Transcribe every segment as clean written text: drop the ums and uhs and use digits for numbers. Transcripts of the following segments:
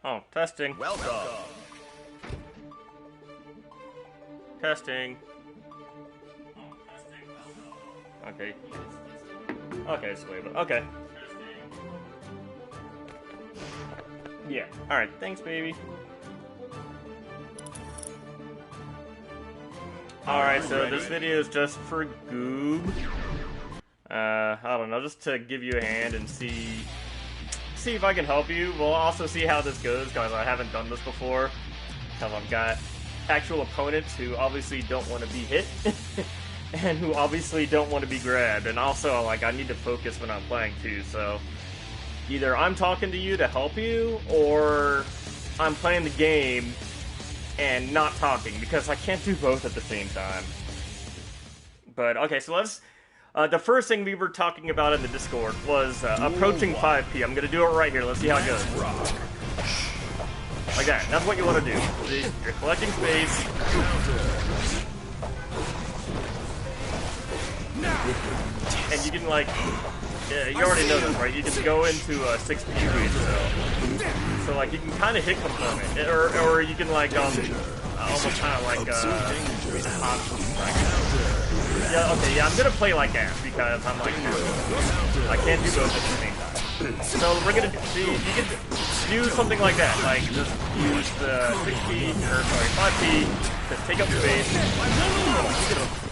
Oh, testing. Welcome. Testing. Okay. Okay, it's labeled. Okay. Yeah. Alright, thanks, baby. Alright, so this video is just for goob. I don't know, just to give you a hand and see if I can help you. We'll also see how this goes, because I haven't done this before. Because I've got actual opponents who obviously don't want to be hit. And who obviously don't want to be grabbed. And also, like, I need to focus when I'm playing too, so either I'm talking to you to help you, or I'm playing the game and not talking, because I can't do both at the same time. But, okay, so let's... the first thing we were talking about in the Discord was approaching 5P. I'm gonna do it right here. Let's see how it goes. Like that. That's what you want to do. See? You're collecting space. And you can, like... Yeah, you already know this, right? You can go into 6P range, so like, you can kind of hit component. Or you can, like, almost kind of like, yeah, okay, yeah, I'm gonna play like that, because I'm like, I can't do both at the same time. So we're gonna see, you can do something like that, like, just use the 6P, or sorry, 5P, to take up space.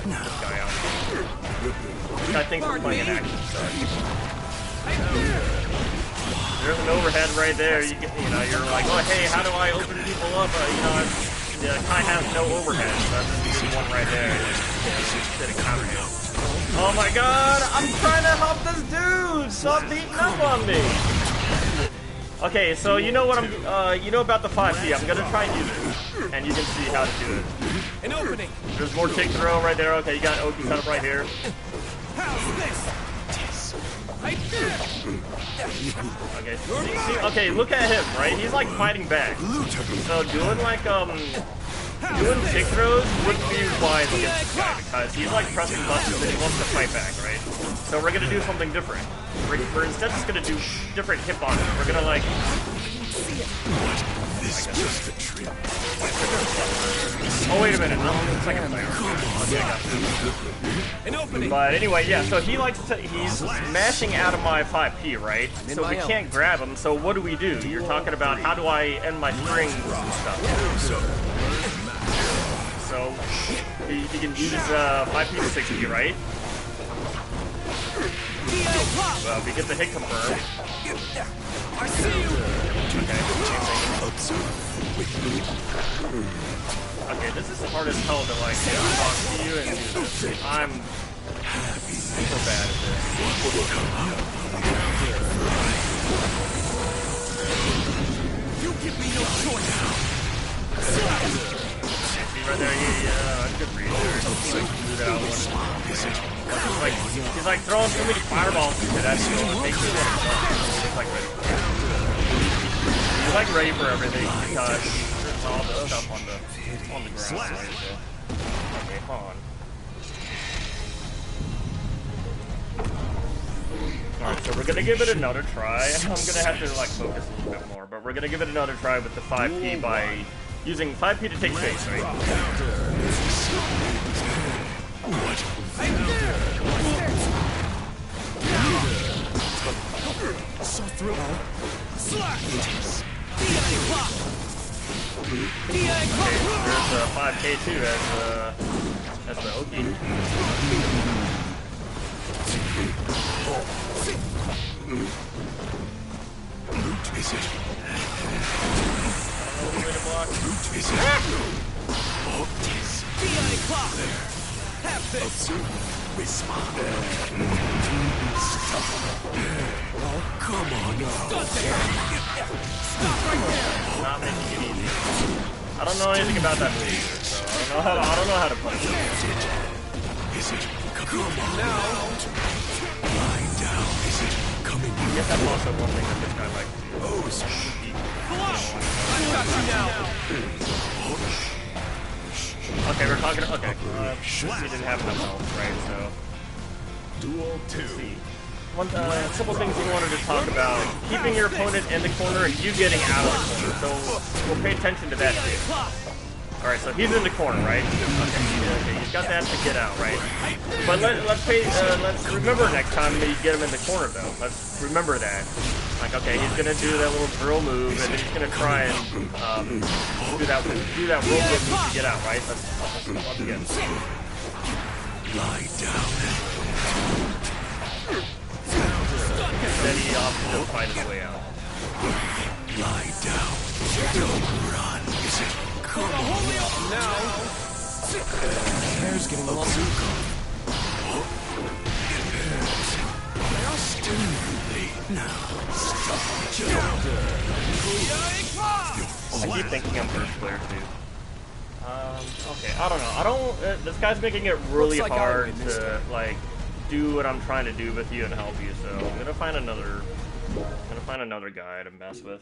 This guy out. I think we're playing an action start. There's an overhead right there, you know, you're like, oh hey, how do I open people up? You know, Kai has no overhead, so that's just one right there. Oh my god, I'm trying to help this dude! Stop beating up on me! Okay, so you know what you know about the 5P, I'm gonna try and use it. And you can see how to do it. An opening! There's more kick throw right there, okay, you got Oki set up right here. How's this? Okay, see, okay, look at him, right? He's like fighting back. So doing like doing kick throws wouldn't be wise against this guy, because he's like pressing buttons and he wants to fight back, right? So we're gonna do something different. We're instead just gonna do different hit bosses. We're gonna like... Oh wait a minute, I'm the second player. Okay, I got this. But anyway, yeah, so he's smashing out of my 5P, right? So we can't grab him, so what do we do? You're talking about how do I end my strings and stuff. So, you can use 5P to 6P, right? Well, we get the hit confirmed. Okay, this is hard as hell to like talk to you and do this. I'm super bad at this. You give me no choice. See right there, yeah, good read there. He's like throwing too many fireballs into that field. It makes me want to jump. He's like ready for everything, because there's all this stuff on the ground. Right, so. Okay, hold on. Alright, so we're gonna give it another try. I'm gonna have to like focus a little bit more, but we're gonna give it another try with the 5P by using 5P to take space, right? So through. Slash. There's 5K too as the Oki. Root visit. Way to block. Root visit. DI clock. Have this. Respond. Oh, come on now. Stop right there. Not making it easy. I don't know anything about that move either, so I don't know how to play it. Is it? Come on now. Lie down. Is it coming? I guess that's also one thing that this guy likes to do. Oh, I got you now. Okay, we're talking. Okay, he didn't have enough health, right? So Duel 2. let's see. a couple things we wanted to talk about. Keeping your opponent in the corner and you getting out of the corner. So we'll pay attention to that too. Alright, so he's in the corner, right? Okay, he's got that to get out, right? But let's remember next time that you get him in the corner, though. Let's remember that. Like, okay, he's gonna do that little drill move, and then he's gonna try and do that roll move to get out, right? Let's begin. Lie down. Then he will find his way out. Lie down. Don't run. Is it? Now. Hair's getting a little I keep thinking I'm first player too. Okay, I don't know. This guy's making it really hard to like do what I'm trying to do with you and help you. So I'm gonna find another guy to mess with.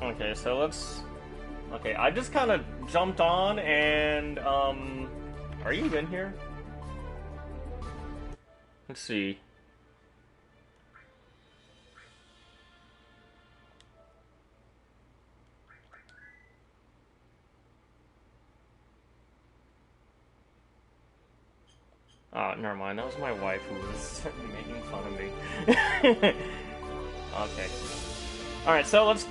Okay, so let's... Okay, I just kind of jumped on and, are you in here? Let's see. Oh, never mind. That was my wife who was making fun of me. Okay. All right, so let's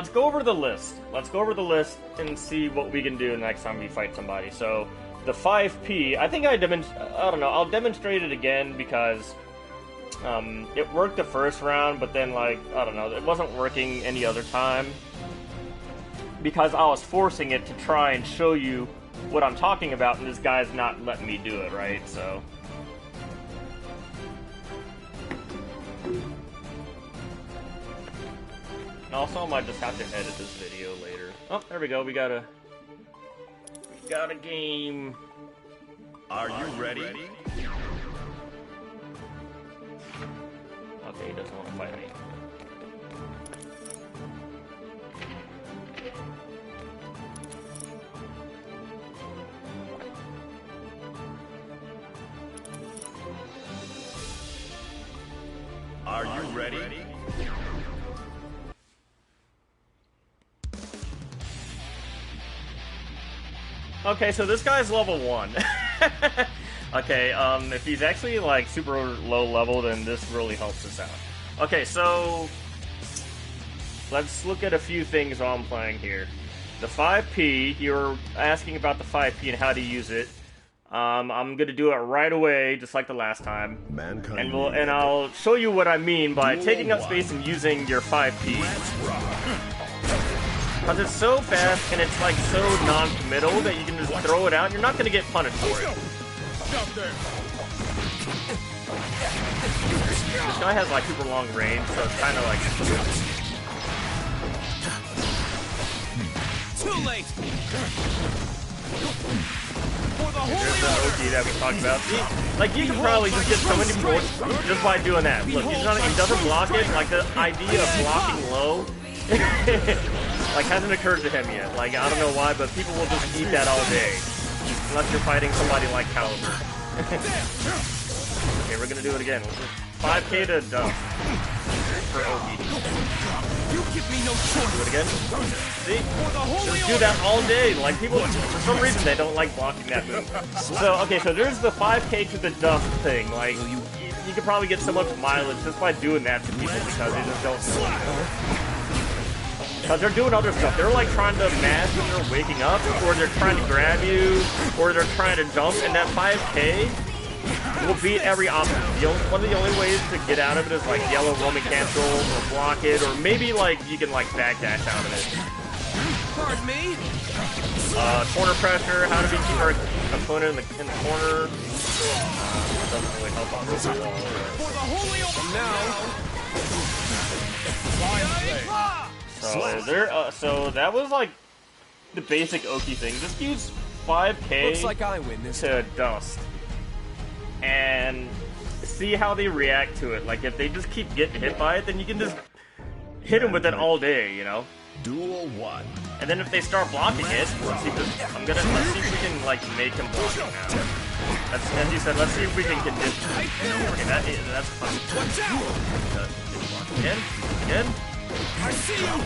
go over the list. Let's go over the list and see what we can do next time we fight somebody. So the 5P, I think I don't know. I'll demonstrate it again because it worked the first round, but then like I don't know, it wasn't working any other time because I was forcing it to try and show you what I'm talking about, and this guy's not letting me do it, right? So. Also, I might just have to edit this video later. Oh, there we go. We got a game. Are you ready? Okay, he doesn't want to fight me. Are you ready? Okay, so this guy's level 1. Okay, if he's actually, like, super low level, then this really helps us out. Okay, so let's look at a few things while I'm playing here. The 5P, you're asking about the 5P and how to use it. I'm gonna do it right away, just like the last time. Mankind and I'll show you what I mean by taking up space and using your 5P. Because it's so fast and it's like so non-committal that you can just throw it out and you're not going to get punished for it. This guy has like super long range, so it's kind of like... Too late. There's the OG that we talked about. Like, you can probably just get so many points just by doing that. Look, he doesn't block it. Like, the idea of blocking low... like, hasn't occurred to him yet. Like, I don't know why, but people will just eat that all day. Unless you're fighting somebody like Caliber. Okay, we're gonna do it again. 5K to dump. For OP. You give me no choice. Do it again. See? Just do that all day. Like, people, for some reason, they don't like blocking that move. So, okay, so there's the 5K to the dust thing. Like, you could probably get so much mileage just by doing that to people because they just don't know. Because they're doing other stuff. They're like trying to mash when they're waking up, or they're trying to grab you, or they're trying to jump, and that 5K will beat every option. One of the only ways to get out of it is like yellow roaming cancel, or block it, or maybe like you can like backdash out of it. Pardon me? Corner pressure, how do we keep our opponent in the corner? Doesn't really help on this wall. For the holy now. So that was like the basic Oki thing. Just use 5k Looks like I win this to dust and see how they react to it. Like if they just keep getting hit by it, then you can just hit them with it all day, you know. Duel 1. And then if they start blocking it, let's see if we can like make him block it now. As you said, let's see if we can condition him. Okay, that's fun. Again. I see you.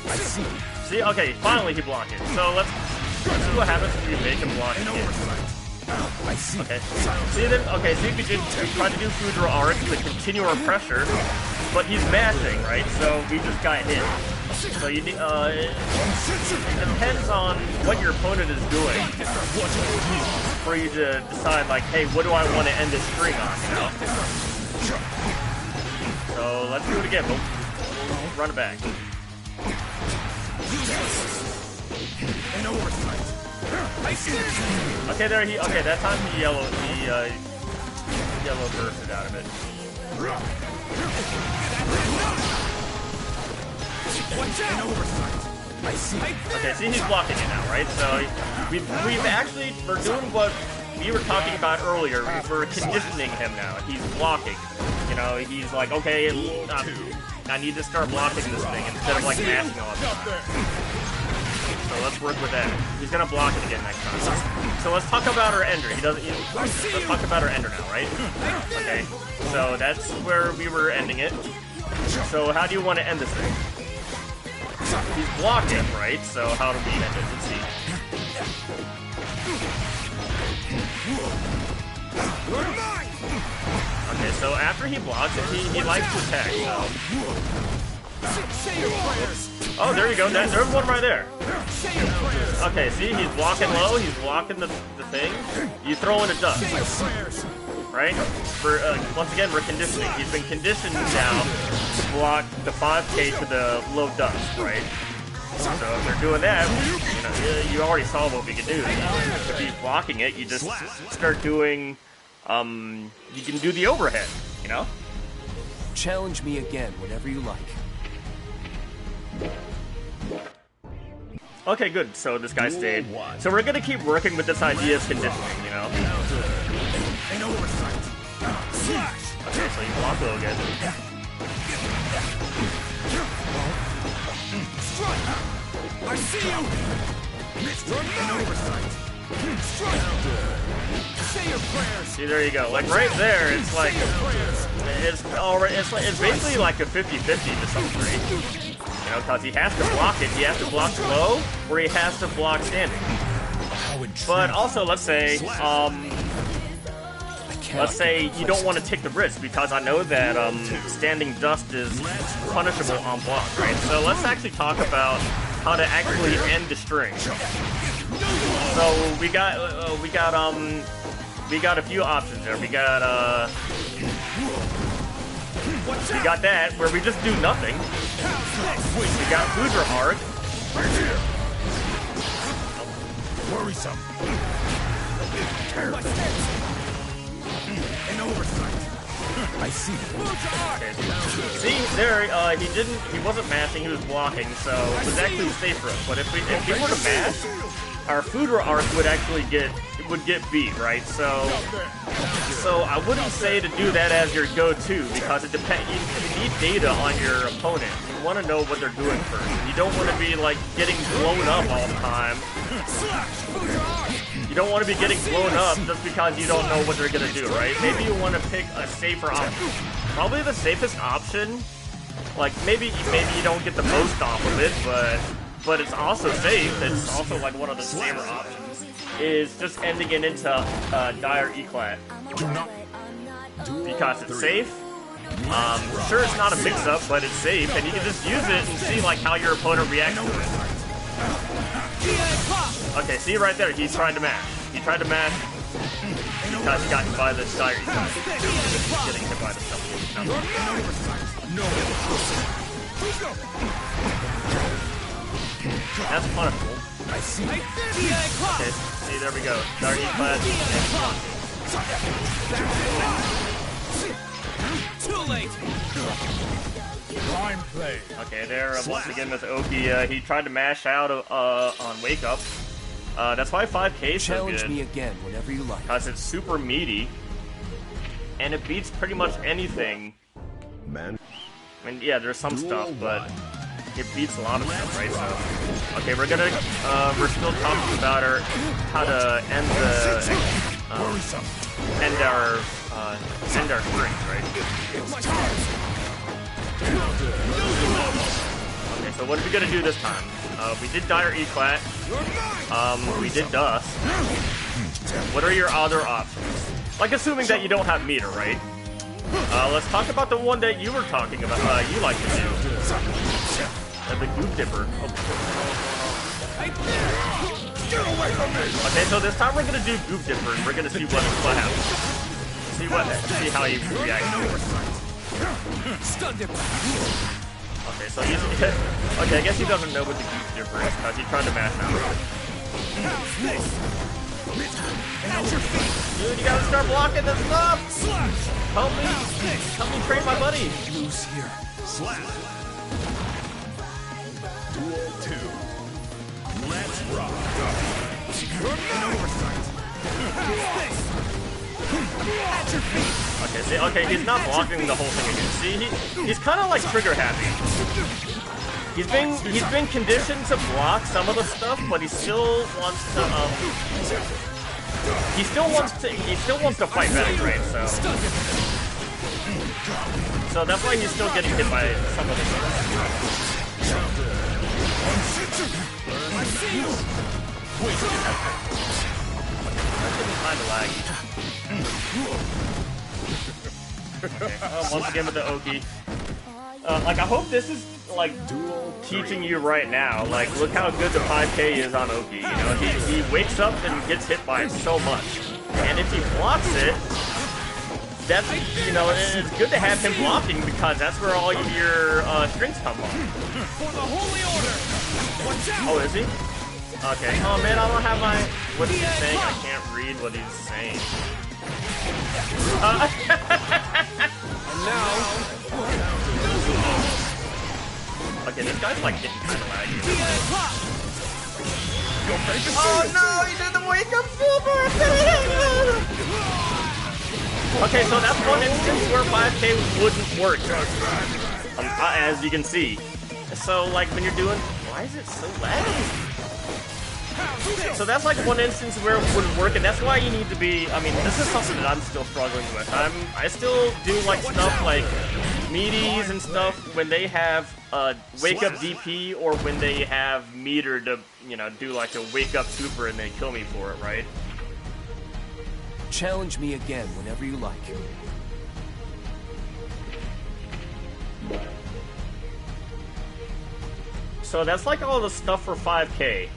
I see. See, okay, finally he blocked it. So let's see what happens if we make him block it. I see. Okay. See if we try to do Foudre Arc to continue our pressure, but he's mashing, right? So we just got hit. So you need, it depends on what your opponent is doing for you to decide, like, hey, what do I want to end this string on, you know? So let's do it again. We'll run it back. Okay, okay, that time he yellow bursted out of it. Okay, see, he's blocking it now, right? So we're doing what we were talking about earlier. We're conditioning him now. He's blocking. You know, he's like, okay, I need to start blocking this thing instead of like mashing all the time. So let's work with that. He's gonna block it again next time. So let's talk about our ender. Let's talk about our ender now, right? Okay. So that's where we were ending it. So how do you want to end this thing? He's blocking, right? So how do we end it? Let's see. Okay, so after he blocks it, he likes to attack, so... Oh, there you go. There's one right there. Okay, see, he's blocking low. He's blocking the thing. You throw in a dust, right? Once again, we're conditioning. He's been conditioned now to block the 5k to the low dust, right? So if they're doing that, you know, you already saw what we could do. If he's blocking it, you just start doing. You can do the overhead, you know? Challenge me again, whenever you like. Okay, good. So this guy stayed. So we're gonna keep working with this idea of conditioning, you know? Okay, so you block low again. I see you! Say your prayers! See, there you go. Like right there, it's like it's basically like a 50-50 to some degree. You know, because he has to block it. He has to block low, or he has to block standing. But also, let's say you don't want to take the risk, because I know that standing dust is punishable on block, right? So let's actually talk about how to actually end the string. So we got a few options there. We got that where we just do nothing. We got Foudre Arc. Worrisome. An oversight. I see. Okay. See, there, he wasn't mashing, he was blocking, so it was actually safe for us. But if he were to mash, our Foudre Arc would actually get beat, right? So I wouldn't say to do that as your go-to, because it depends. You need data on your opponent. You want to know what they're doing first. You don't want to be like getting blown up all the time. You don't want to be getting blown up just because you don't know what they're gonna do, right? Maybe you want to pick a safer option. Probably the safest option. Like maybe you don't get the most off of it, but it's also safe. It's also like one of the safer options. Is just ending it into dire eclat. Because it's safe. Sure, it's not a mix-up, but it's safe, and you can just use it and see like how your opponent reacts to it. Okay, see right there, he tried to mash. He tried to mash because he got hit by the dire eclat. Getting hit by the stuff. That's punishable. I see. Okay, see, there we go. Dire eclat and blocking. Too late. Fine play. Okay, there once again with Oki. He tried to mash out on Wake Up. That's why 5K is so Challenge good. me again whenever you like. Because it's super meaty. And it beats pretty much anything. Man. I mean, yeah, there's some stuff, but it beats a lot of stuff, right? So, okay, we're gonna, we're still talking about how to end the, end our strings, right? Okay, so what are we gonna do this time? We did Dire Eclat. We did Dust. What are your other options? Like, assuming that you don't have meter, right? Let's talk about the one that you were talking about, you like to do. The Goob Dipper. Okay, so this time we're gonna do Goob Dipper, and we're gonna see what happens. See how he reacts to it. Stun dipper. Okay, so he's... Okay, I guess he doesn't know what the Goob Dipper is, because he tried to mash out. Dude, you gotta start blocking this stuff! Help me train my buddy! Loose here. Slap. Duel 2. Let's rock. Okay, see, okay, he's not blocking the whole thing again. See, he's kind of like trigger happy. He's been conditioned to block some of the stuff, but he still wants to he still wants to fight back, right? So that's why he's still getting hit by some of the stuff. I see you. That's getting kind of laggy. Okay. Once again with the Oki. Like, I hope this is, like, teaching you right now. Like, look how good the 5K is on Oki. You know, he wakes up and gets hit by it so much. And if he blocks it, that's, you know, it's good to have him blocking because that's where all your strings come from. For the holy order. Watch out. Oh, is he? Okay. Oh, man, I don't have my... What's he saying? I can't read what he's saying. And now... Okay, this guy's like getting kind of laggy. Oh no, he did the wake up super! Okay, so that's one instance where 5K wouldn't work. As you can see. So, like, when you're doing... Why is it so laggy? So that's like one instance where it wouldn't work, and that's why you need to be... I mean, this is something that I'm still struggling with. I still do, like, stuff like meaties and stuff when they have wake up DP or when they have meter to, you know, do like a wake up super and they kill me for it, right? Challenge me again whenever you like. So that's like all the stuff for 5K.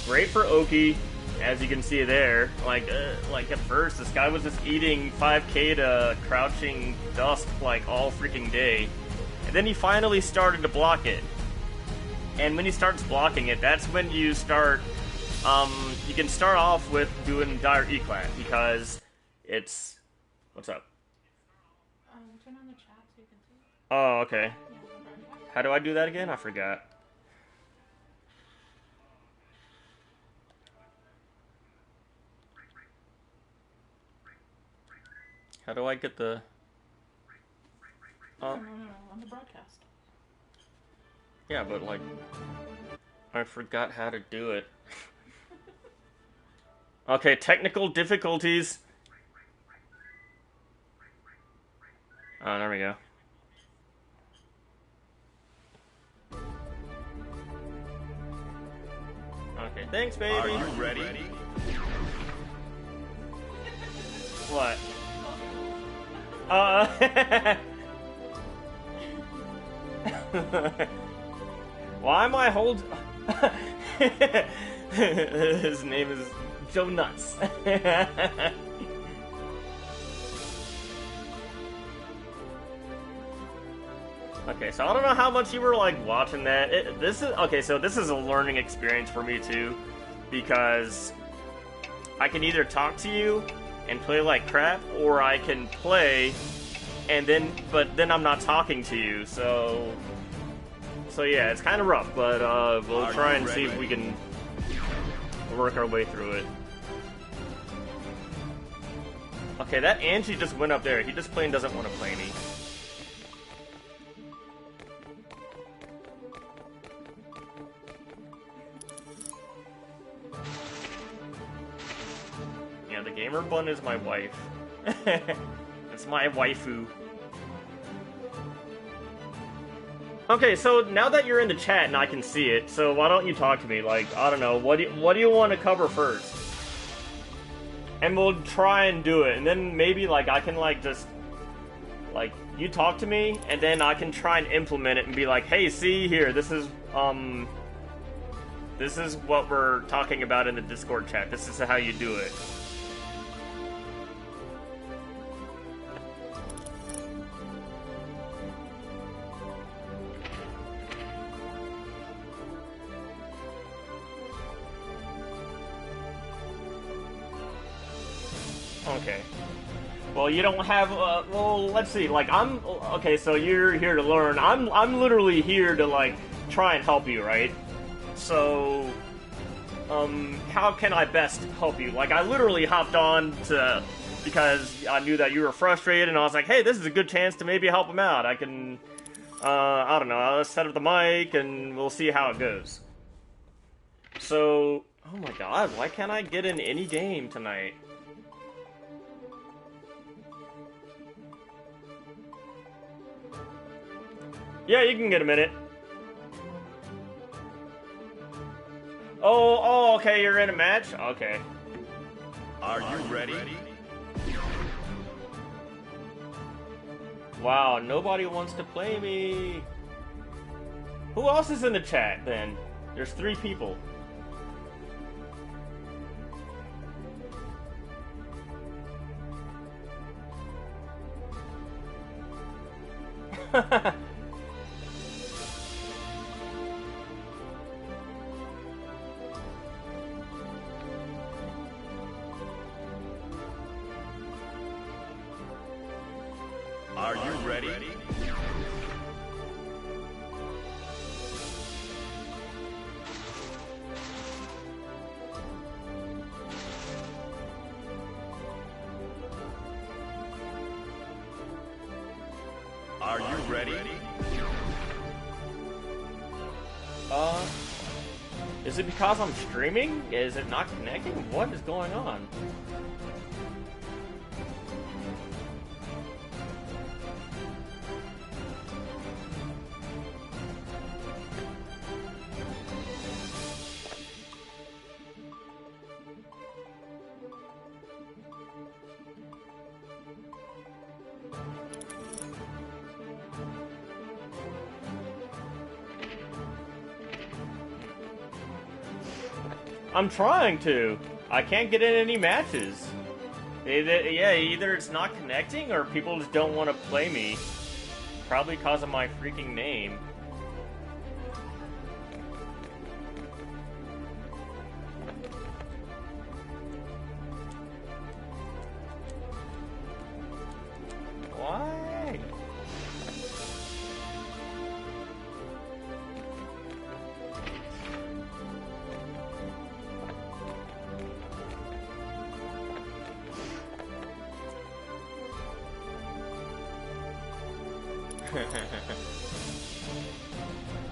Great for Oki, as you can see there. Like at first, this guy was just eating 5K to crouching dust like all freaking day, and then he finally started to block it. And when he starts blocking it, that's when you start. You can start off with doing Dire Eclat because it's. What's up? Turn on the chat so you can see. Oh, okay. How do I do that again? I forgot. How do I get the... No, on the broadcast. Yeah, but like... I forgot how to do it. Okay, technical difficulties. Oh, there we go. Okay, thanks, baby. Are you ready? What? Why am I hold? His name is Joe Nuts. Okay, so I don't know how much you were like watching that. This is okay. So this is a learning experience for me too, because I can either talk to you and play like crap, or I can play and but then I'm not talking to you, so yeah, it's kind of rough, but we'll try and see if we can work our way through it. Okay, that Angie just went up there. He just plain doesn't want to play me. Yeah, the gamer bun is my wife. It's my waifu. Okay, so now that you're in the chat and I can see it, so why don't you talk to me? Like, I don't know, what do you want to cover first? And we'll try and do it, and then maybe, like, I can, like, just, like, you talk to me, and then I can try and implement it and be like, hey, see here, this is what we're talking about in the Discord chat. This is how you do it. Okay. Well, you don't have, well, let's see, like, okay, so you're here to learn. I'm literally here to, like, try and help you, right? So, how can I best help you? Like, I literally hopped on because I knew that you were frustrated, and I was like, hey, this is a good chance to maybe help him out. I can, I don't know, I'll set up the mic, and we'll see how it goes. So, oh my god, why can't I get in any game tonight? Yeah, you can get a minute. Oh, okay, you're in a match? Okay. Are you ready? Wow, nobody wants to play me. Who else is in the chat, then? There's 3 people. Are you ready? Are you ready? Is it because I'm streaming? Is it not connecting? What is going on? I'm trying to. I can't get in any matches. Yeah, either it's not connecting or people just don't want to play me. Probably because of my freaking name. Why?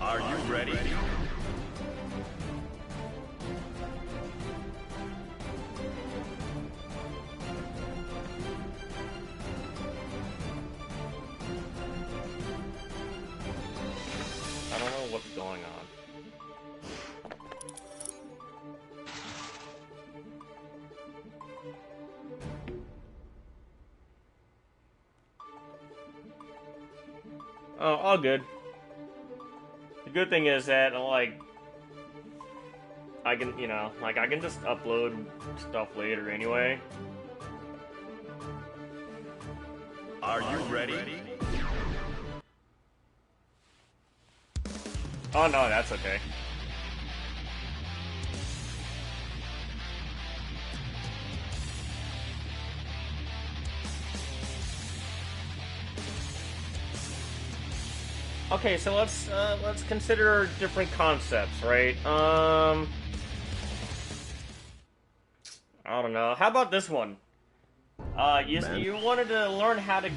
Are you ready? I don't know what's going on. Oh, all good. The good thing is that, like, I can, you know, like, I can just upload stuff later anyway. Are you ready? Oh, no, that's okay. Okay, so let's consider different concepts, right? I don't know. How about this one? You wanted to learn how to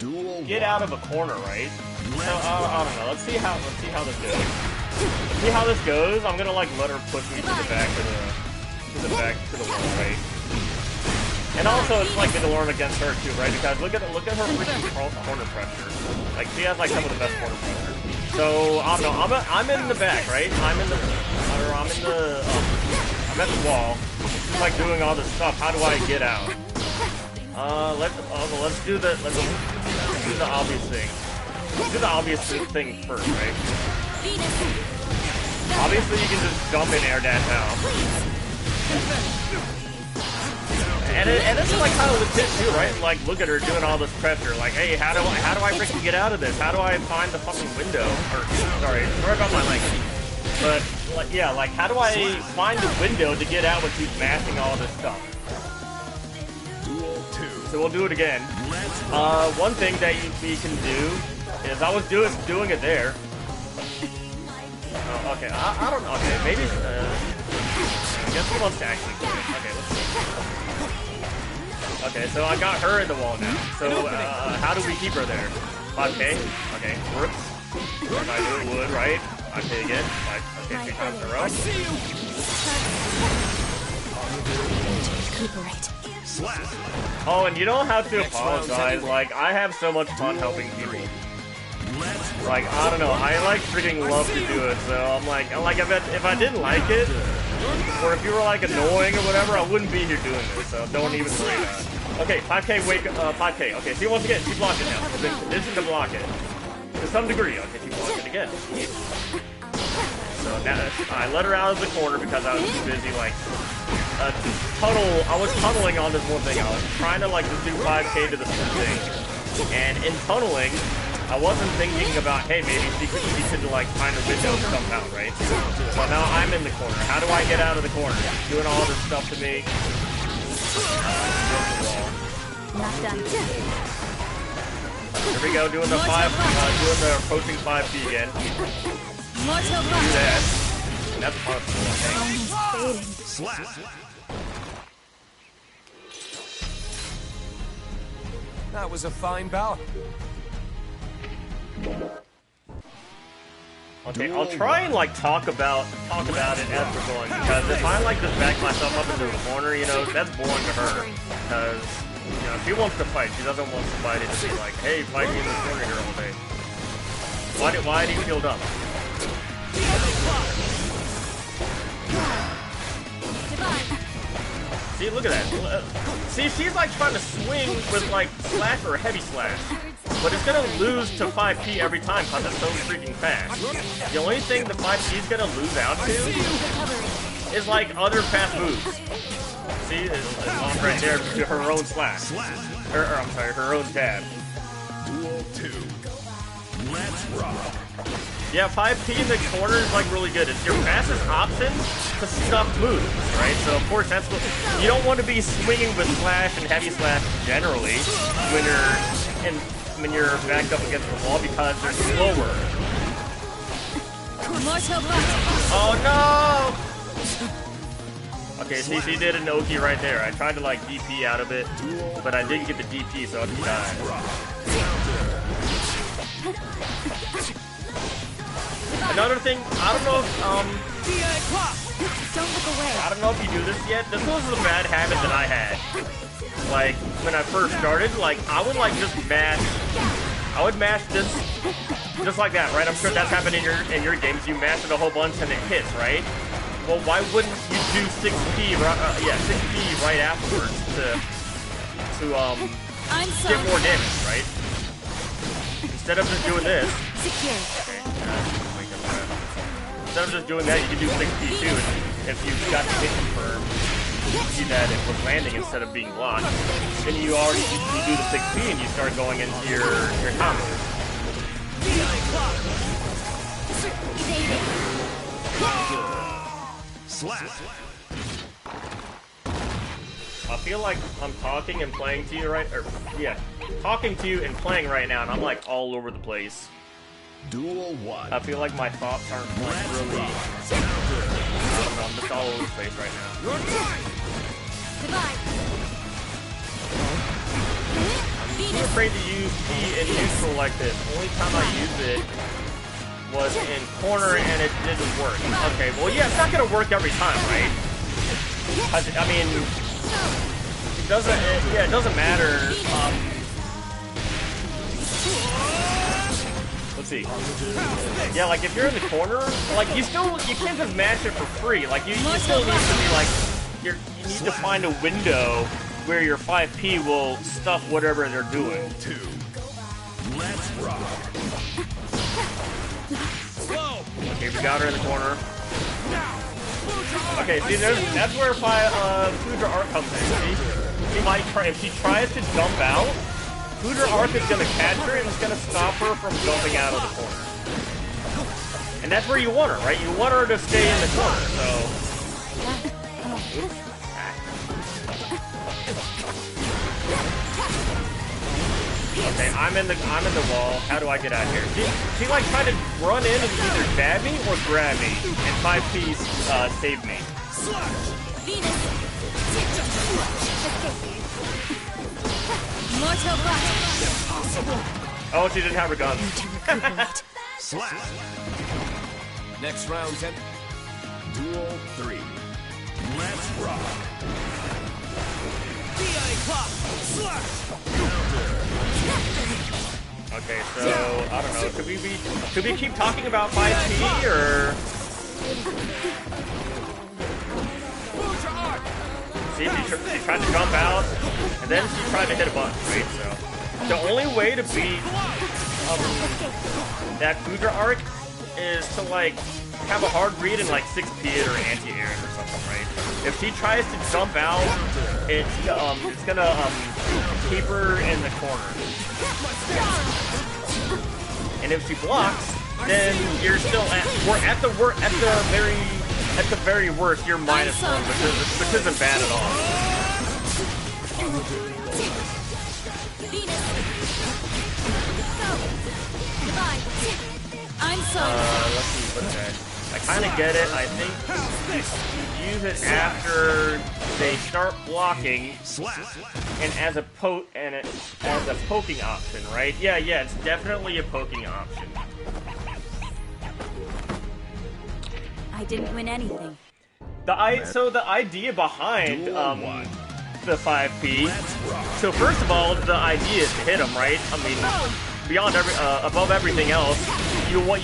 get out of a corner, right? So I don't know. Let's see how this goes. Let's see how this goes. I'm gonna like let her push me to the back to the wall, right? And also, it's like good to learn against her too, right? Because look at her freaking corner pressure. Like she has like some of the best corner pressure. So I don't know. I'm in the back, right? I'm at the wall. She's like doing all this stuff. How do I get out? Let's do the obvious thing. Let's do the obvious thing first, right? Obviously, you can just jump in air dash now. And it's like kind of legit too, right? Like, look at her doing all this pressure. Like, hey, how do I freaking get out of this? How do I find the fucking window? Or sorry about my language. But like, yeah, like, how do I find the window to get out when she's mashing all this stuff? So we'll do it again. One thing that we can do is I was doing it there. Oh, okay, I don't know. Okay, maybe. I guess he wants to actually do it. Okay, let's see. Okay, so I got her in the wall now. So how do we keep her there? 5K. Okay, works. If I knew it would, right? 5K again. Okay, 3 times in a row. Oh, and you don't have to apologize. Like, I have so much fun helping people. Like, I don't know. I like freaking love to do it. So I'm like if I didn't like it, or if you were like annoying or whatever, I wouldn't be here doing this. So don't even worry about it. Okay, 5K, 5K. Okay, see, once again, she blocked it now. This is to block it. To some degree. Okay, she blocked it again. So now, I let her out of the corner because I was too busy, like, I was tunneling on this one thing. I was trying to, like, just do 5K to this one thing. And in tunneling, I wasn't thinking about, hey, maybe she could like, find a window somehow, right? So now I'm in the corner. How do I get out of the corner? Doing all this stuff to me. Not done. Here we go, doing the approaching 5P again. Do that. And that's possible, okay. Slap. That was a fine bout. Okay, I'll try and like talk about it as we're going, because if I like just back myself up into the corner, you know, that's boring to her. Because, you know, she wants to fight. She doesn't want somebody to be like, hey, fight me in the corner here all day. Why do you feel dumb? See, look at that. See, she's like trying to swing with like slash or heavy slash. But it's gonna lose to 5P every time because it's so freaking fast. The only thing the 5P is gonna lose out to is like other fast moves. See, it's off right there to her own slash. I'm sorry, her own jab. Duel 2. Let's rock. Yeah, 5P in the corner is like really good. It's your fastest option to stuff moves, right? So of course that's what you don't want to be swinging with slash and heavy slash generally when you're backed up against the wall because they're slower. Oh no! Okay, see, she did an Oki right there. I tried to like DP out of it, but I didn't get the DP, so it died. Another thing, I don't know if, Don't look away. I don't know if you do this yet. This was a bad habit that I had. Like, when I first started, like, I would, like, just mash, this, just like that, right? I'm sure that's happened in your games. You mash it a whole bunch and it hits, right? Well, why wouldn't you do 6P, 6P right afterwards to get more damage, right? Instead of just doing this. Instead of just doing that, you can do 6P too, and if you've got the hit confirmed, you see that it was landing instead of being blocked, then you do the 6P and you start going into your combo. Slap. I feel like I'm talking and playing to you talking to you and playing right now, and I'm like all over the place. Duel 1. I feel like my thoughts aren't like really. I don't know, I'm just all over the place right now. I'm afraid to use P in neutral like this. Only time I used it was in corner and it didn't work. Okay, well yeah, it's not gonna work every time, right? I mean, it doesn't matter. Let's see. Yeah, like if you're in the corner, like you can't just mash it for free. Like you still need to be like, you need to find a window where your 5P will stuff whatever they're doing. Let's rock. Okay, we got her in the corner. Okay, see, that's where Foudre Arc comes in. See? She might try, if she tries to jump out, Foudre Arc is gonna catch her and it's gonna stop her from jumping out of the corner. And that's where you want her, right? You want her to stay in the corner, so. Oops. Okay, I'm in the wall. How do I get out here? She like tried to run in and either stab me or grab me, and 5P saved me. Oh, she didn't have her gun. Next round, 10. Duel 3. Let's rock. Okay, so I don't know. Should we keep talking about 5P or? See, she tried to jump out, and then she tried to hit a button, right? So the only way to beat that Foudre Arc is to like have a hard read and like 6P it or anti-air it or something, right? If she tries to jump out, it's gonna keep her in the corner. And if she blocks, then you're still at the very worst, you're -1, which isn't bad at all. Let's see, okay. I kind of get it. I think you use it after they start blocking, and as a poking option, right? Yeah, it's definitely a poking option. I didn't win anything. So the idea behind the 5P. So first of all, the idea is to hit him, right? I mean, beyond above everything else, you would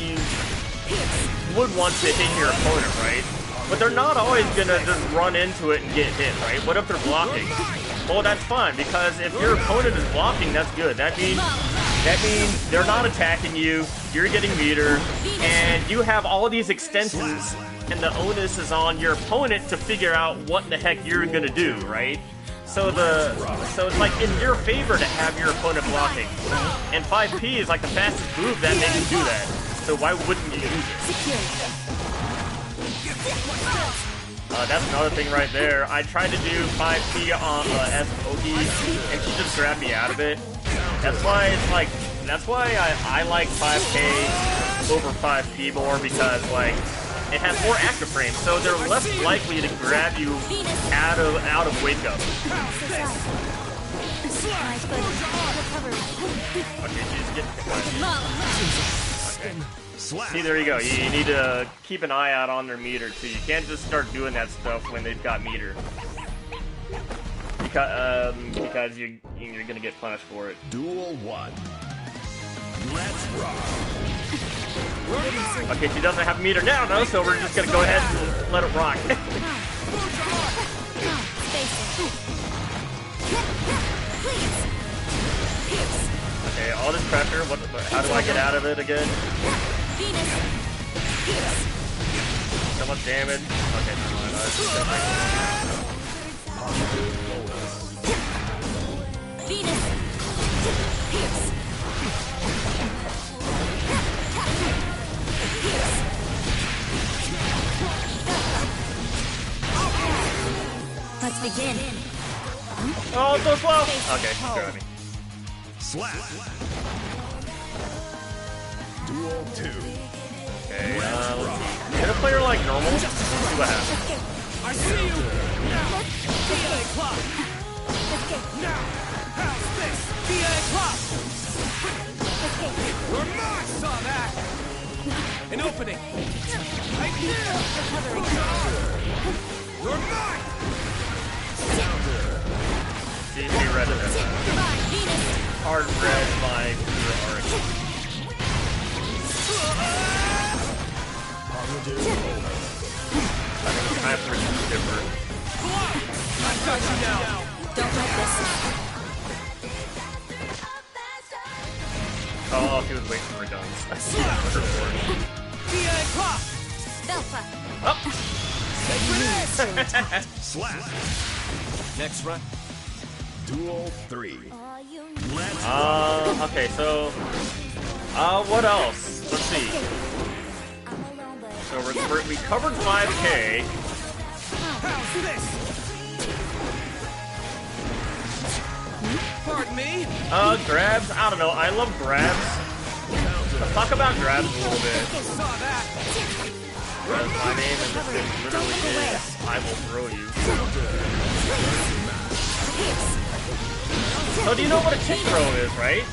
want to hit your opponent, right? But they're not always gonna just run into it and get hit, right? What if they're blocking? Well, that's fine, because if your opponent is blocking, that's good. That means they're not attacking you, you're getting meter, and you have all these extensions, and the onus is on your opponent to figure out what the heck you're gonna do, right? So it's like in your favor to have your opponent blocking. And 5P is like the fastest move that they can do that. So why wouldn't you use it? That's another thing right there. I tried to do 5P on as Ogi, and she just grabbed me out of it. That's why I like 5K over 5P more, because like it has more active frames, so they're less likely to grab you out of wake up. Okay, she's getting okay. See, there you go. You need to keep an eye out on their meter too. You can't just start doing that stuff when they've got meter, because you're gonna get punished for it. Duel 1. Let's rock. Okay, she doesn't have meter now, though, so we're just gonna go ahead and let it rock. Okay, all this pressure. How do I get out of it again? So much damage. Okay, never mind. Let's begin. Oh, so slow. Okay, she's grabbing me. Slap. Duel Duel 2. Okay, let's see. Hit a player like normal. Let's see what happens. I see you! Now! DA clock! Now! How's this? DA clock! You're mine! Saw that! An opening! Right there! You're mine! See if he read it. Hard read my art. I think it's time for it to be different. I've got you now! Don't let this. Oh, he was waiting for guns. I see that with her board. DA clock! Oh! Slap. Next round. Duel 3. Okay, so... what else? Let's see. So we covered 5K. How's this? Pardon me? Grabs? I don't know, I love grabs. Let's talk about grabs a little bit. Saw that! Because my name in this game literally is I will throw you. So do you know what a tick throw is, right?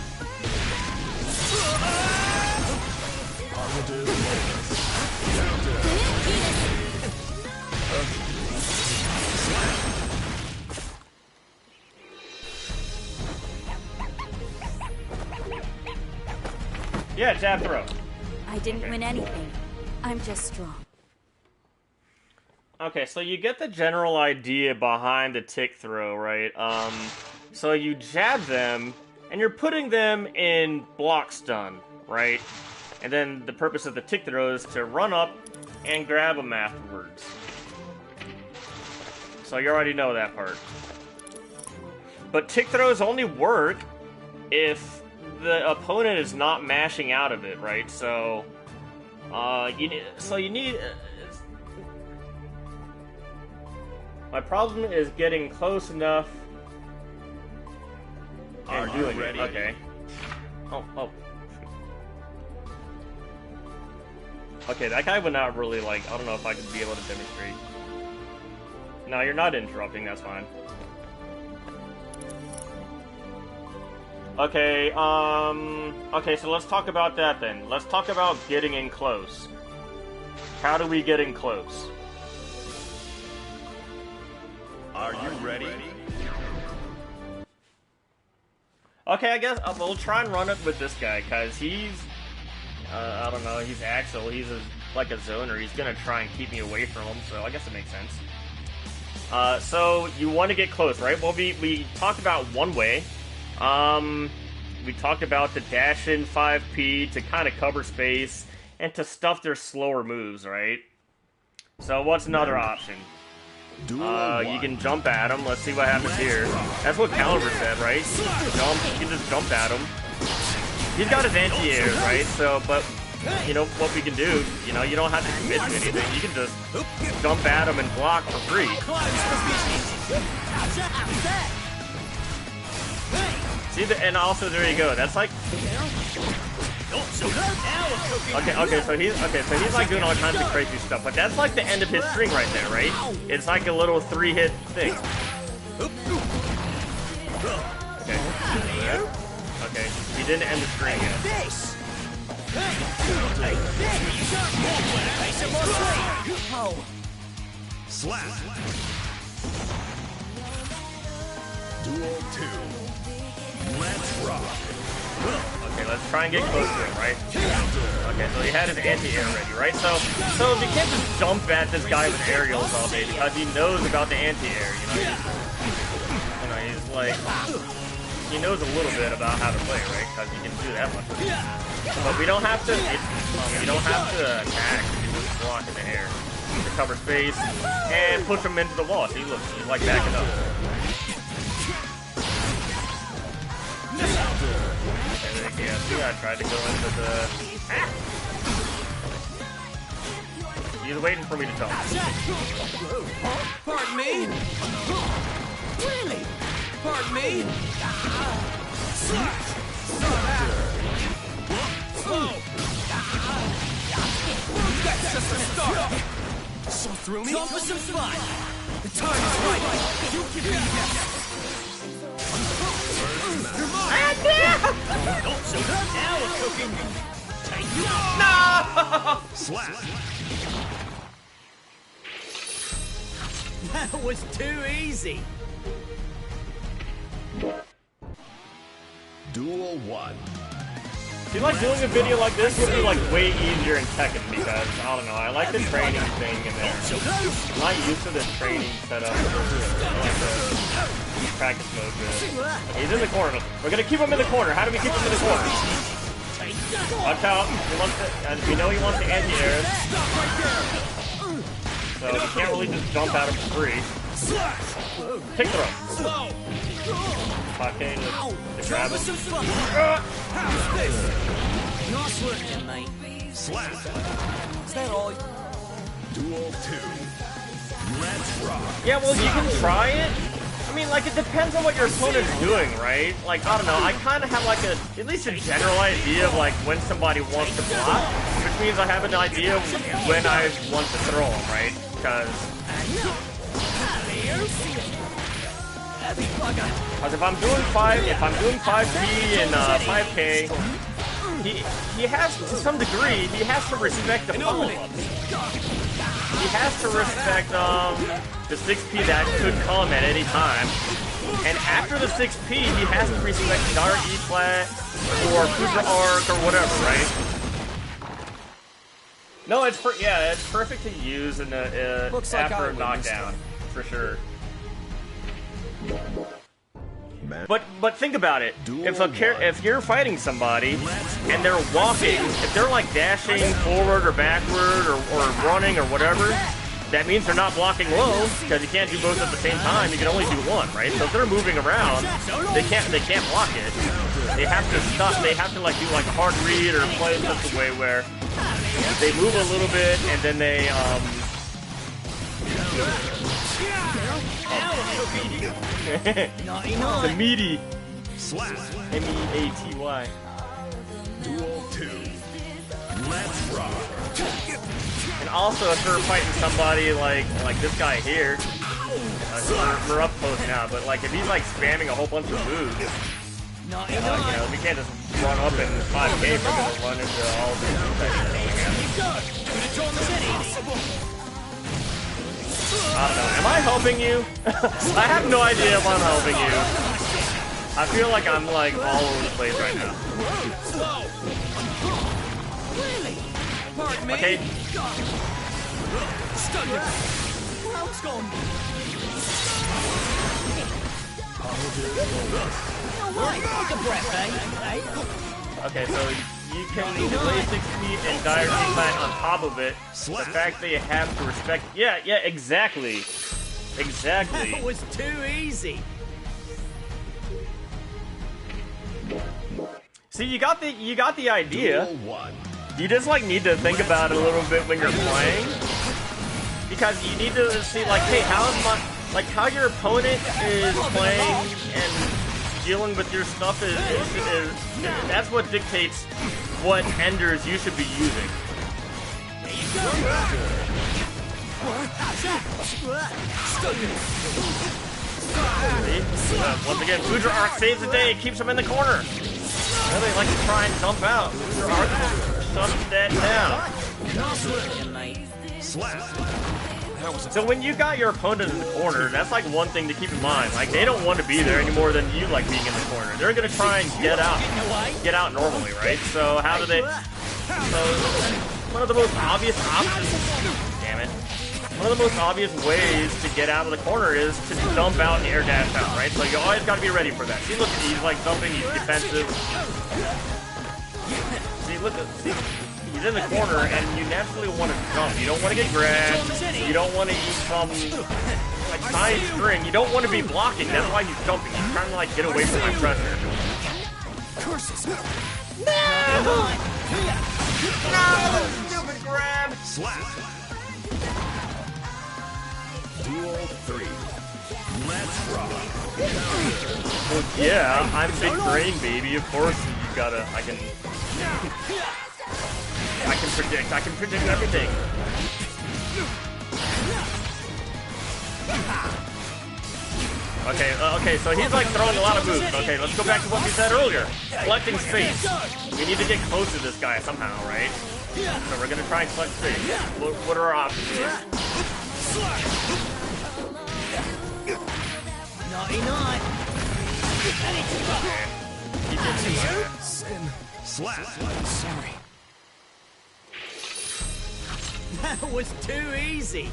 Yeah, jab throw. I didn't win anything. I'm just strong. Okay, so you get the general idea behind the tick throw, right? So you jab them, and you're putting them in block stun, right? And then the purpose of the tick throw is to run up and grab them afterwards. So you already know that part. But tick throws only work if the opponent is not mashing out of it, right? So, you need. My problem is getting close enough. Are you ready? Okay. Oh. Okay, that guy would not really like. I don't know if I could be able to demonstrate. No, you're not interrupting. That's fine. Okay, okay, so let's talk about that then. Let's talk about getting in close. How do we get in close? Are you ready? Okay, I guess we'll try and run it with this guy, because he's, I don't know, he's Axel, he's like a zoner, he's gonna try and keep me away from him, so I guess it makes sense. So, you want to get close, right? Well, we talked about one way. We talked about the dash in 5P to kind of cover space and to stuff their slower moves, right? So what's another option? You can jump at him. Let's see what happens here. That's what Caliber said, right? Jump. You can just jump at him. He's got his anti-airs, right? So, but you know what we can do? You know, you don't have to commit to anything. You can just jump at him and block for free. See, and also there you go. That's like. Okay, so he's like doing all kinds of crazy stuff, but that's like the end of his string right there, right? It's like a little 3-hit thing. Okay, he didn't end the string yet. Slap. Duel 2. Let's rock. Okay, let's try and get close to him, right? Okay, so he had his anti-air ready, right? So you can't just jump at this guy with aerials all day because he knows about the anti-air, he's like, he knows a little bit about how to play, right? Because he can do that much. But we don't have to, we don't have to attack, we can just block in the air to cover space and push him into the wall. See, look, he's like backing up. Yeah, see, I tried to go into the... He's waiting for me to jump. Pardon me? Really? Pardon me? just the start. So thrilling. Time for some fun. The time is right. You can be next. You're mine. Don't show that now we're cooking. Take you out. No! Slap. That was too easy. Duel 1. See, like, doing a video like this would be, like, way easier in Tekken because, I don't know, I like the training thing in there. I'm not used to this training setup for, like, the practice mode. He's in the corner. We're gonna keep him in the corner. How do we keep him in the corner? Watch out. He wants to, and we know he wants to anti-air. So he can't really just jump at him for free. Kick throw. 5K to grab him. Nice work then, mate. Slap. Is that all? Duel 2. Let's rock. Yeah, well, you can try it. I mean, like, it depends on what your opponent's doing, right? Like, I don't know, I kind of have, like, at least a general idea of, like, when somebody wants to block, which means I have an idea when I want to throw them, right? Because if I'm doing 5P and 5K, he has, to some degree, he has to respect the follow-ups. He has to respect the 6P that could come at any time. And after the 6P, he has to respect Dark E-flat or Future Arc or whatever, right? No, it's perfect to use in the after a knockdown, for sure. But think about it. If you're fighting somebody and they're walking, if they're like dashing forward or backward or running or whatever, that means they're not blocking low because you can't do both at the same time. You can only do one, right? So if they're moving around, they can't block it. They have to stop. They have to like do like a hard read or play in such a way where they move a little bit and then they the meaty Slap. M-E-A-T-Y. Duel 2. Let's rock. And also, if we're fighting somebody like this guy here, we're up close now. But like, if he's like spamming a whole bunch of moves, you know, we can't just run up and 5K for him to run into all the moves that he's throwing at. I don't know. Am I helping you? I have no idea if I'm helping you. I feel like I'm like all over the place right now. Okay. Okay, so you can play 6P and dire T-Flat on top of it. The fact that you have to respect... Yeah, exactly. Exactly. That was too easy. See, you got the idea. Duel 1. You just like need to think about it a little bit when you're playing, because you need to see like, hey, how your opponent is playing and dealing with your stuff is that's what dictates what enders you should be using. Once again, Future Arc saves the day, keeps him in the corner. Really like to try and jump out. Future Arc shuts that down. Slap. So when you got your opponent in the corner, that's like one thing to keep in mind. Like, they don't want to be there any more than you like being in the corner. They're gonna try and get out normally, right? So how do they? So one of the most obvious options. Damn it. One of the most obvious ways to get out of the corner is to dump out and air dash out, right? So you always got to be ready for that. See, look, he's like dumping, he's defensive. See, look, he's in the corner, and you naturally want to jump. You don't want to get grabbed. You don't want to eat some like side string. You don't want to be blocking. That's why he's jumping. He's trying to like get away from my pressure. No! No! Stupid grab! Slap. Duel 3. Let's rock. Well, yeah, I'm Big Brain, baby. Of course, you gotta. I can predict. I can predict everything. Okay, so he's like throwing a lot of moves. Okay, let's go back to what we said earlier. Collecting space. We need to get close to this guy somehow, right? So we're gonna try and collect space. What are our options here? Naughty night. He did see that. Sin. Slap. Sorry. That was too easy.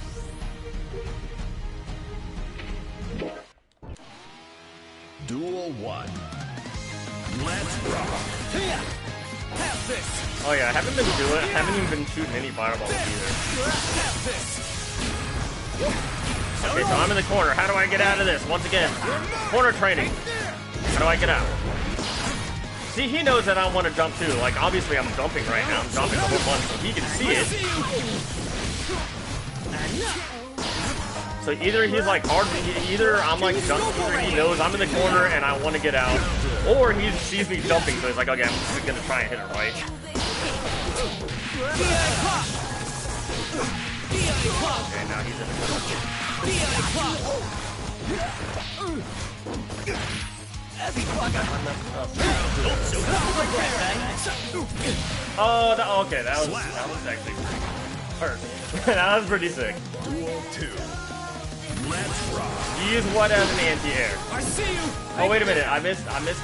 Duel 1. Let's rock. Here. Have this. Oh yeah, I haven't even been shooting any fireballs either. Have this. Okay, so I'm in the corner. How do I get out of this? Once again, corner training. How do I get out? See, he knows that I want to jump too. Like, obviously I'm jumping right now. I'm jumping the whole bunch so he can see it. So either he's like hard, either I'm like jumping, either he knows I'm in the corner and I want to get out, or he sees me jumping, so he's like, okay, I'm just gonna try and hit it, right? Okay, now he's in the Oh, okay, that was actually perfect. That was pretty sick. Duel 2. Let's rock. Use what as an anti-air? I see you. Oh, wait a minute, I missed sorry, I missed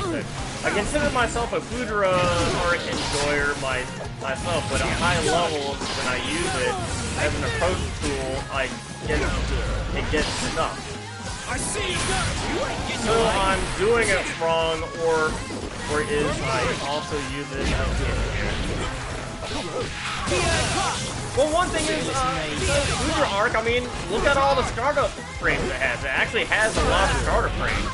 it. I consider myself a Foudra Arc enjoyer myself, but at high levels, when I use it as an approach tool, it gets snuffed. I see you. So I'm doing it wrong, or is I also use it as an anti-air? Well, one thing is, Foudra Arc, I mean, look at all the startup frames it has. It actually has a lot of startup frames.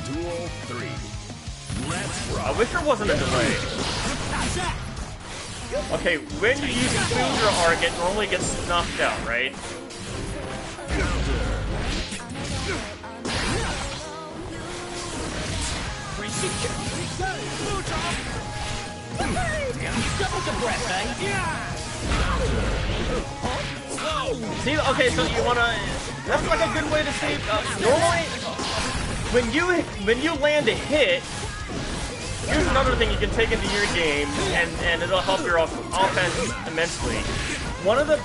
Duel 3. Let's rock. I wish there wasn't a delay. Okay, when you use Foudra Arc, it normally gets snuffed out, right? See, okay, so you wanna... That's like a good way to see... normally, when you land a hit, here's another thing you can take into your game, and it'll help your offense immensely. One of the...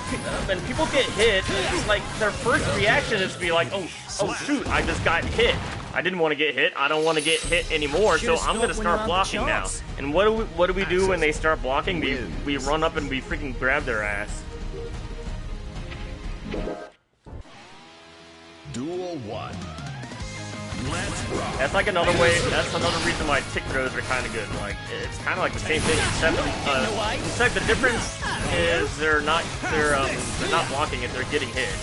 when people get hit, it's like their first reaction is to be like, oh shoot, I just got hit. I didn't want to get hit. I don't want to get hit anymore, so I'm going to start blocking now. And what do we do when they start blocking? We run up and we freaking grab their ass. Duel 1. Let's rock. That's like another way. That's another reason why tick throws are kind of good. Like it's kind of like the same thing, except the difference is they're not blocking it. They're getting hit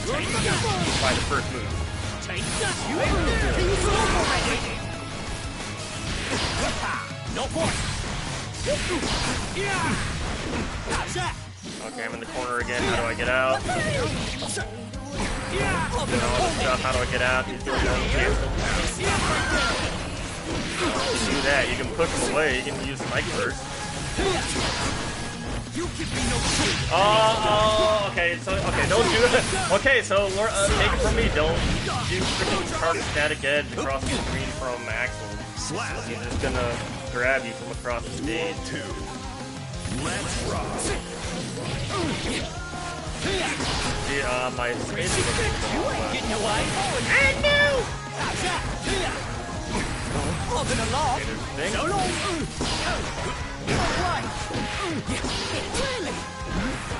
by the first move. Okay, I'm in the corner again. How do I get out? Doing all this stuff. How do I get out? He's doing all the cancel. Do that. You can push him away. You can use Spike Burst. Oh, okay. So, don't do it. Okay, so take it from me. Don't do freaking Sharp Static Edge across the screen from Axel. He's just gonna grab you from across the stage. 2. Let's rock. Yeah, my stage is Getting away. I know! Hopping along. So long.